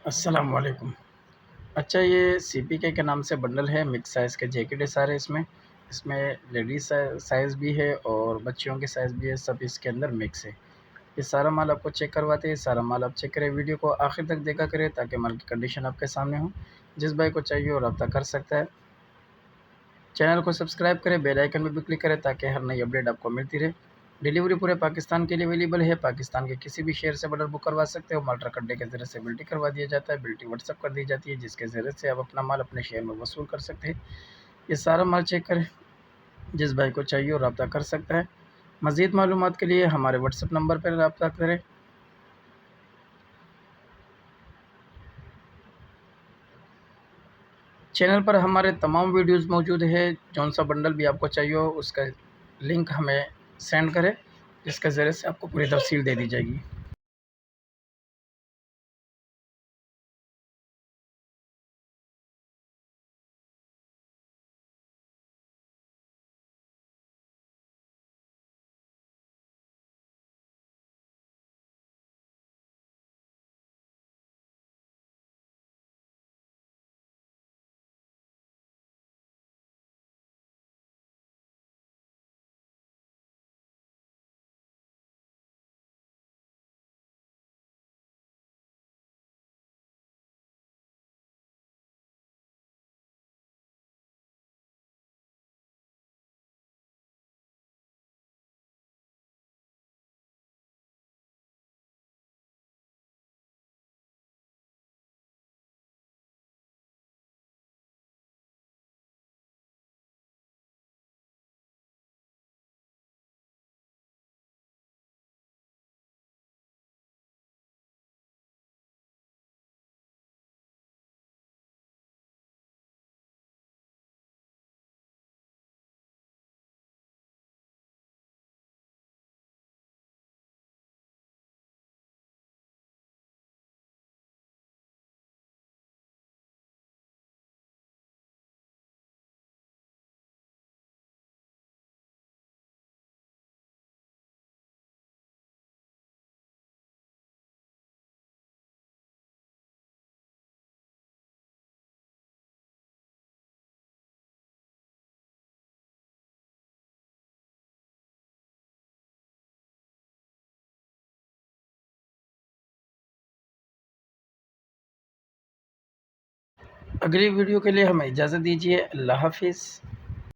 अस्सलाम वालेकुम। अच्छा, ये सीपीके के नाम से बंडल है, मिक्स साइज़ के जैकेट है सारे इसमें। इसमें लेडीज़ साइज़ भी है और बच्चियों के साइज़ भी है, सब इसके अंदर मिक्स है। ये सारा माल आपको चेक करवाते हैं, सारा माल आप चेक करें, वीडियो को आखिर तक देखा करें ताकि माल की कंडीशन आपके सामने हो। जिस भाई को चाहिए वो रब्ता कर सकता है। चैनल को सब्सक्राइब करें, बेल आइकन में भी क्लिक करें ताकि हर नई अपडेट आपको मिलती रहे। डिलीवरी पूरे पाकिस्तान के लिए अवेलेबल है। पाकिस्तान के किसी भी शहर से बंडल बुक करवा सकते हो। माल ट्रक अड्डे के ज़रिए से बिल्टी करवा दिया जाता है, बिल्टी व्हाट्सअप कर दी जाती है, जिसके ज़रिए से आप अपना माल अपने शहर में वसूल कर सकते हैं। ये सारा माल चेक करें, जिस भाई को चाहिए वो रब्ता कर सकता है। मज़ीद मालूमात के लिए हमारे व्हाट्सअप नंबर पर रब्ता करें। चैनल पर हमारे तमाम वीडियोज़ मौजूद है। जौन सा बंडल भी आपको चाहिए हो उसका लिंक हमें सेंड करें, जिसके ज़रिए से आपको पूरी तफ़सील दे दी जाएगी। अगली वीडियो के लिए हमें इजाज़त दीजिए। अल्लाह हाफ़िज़।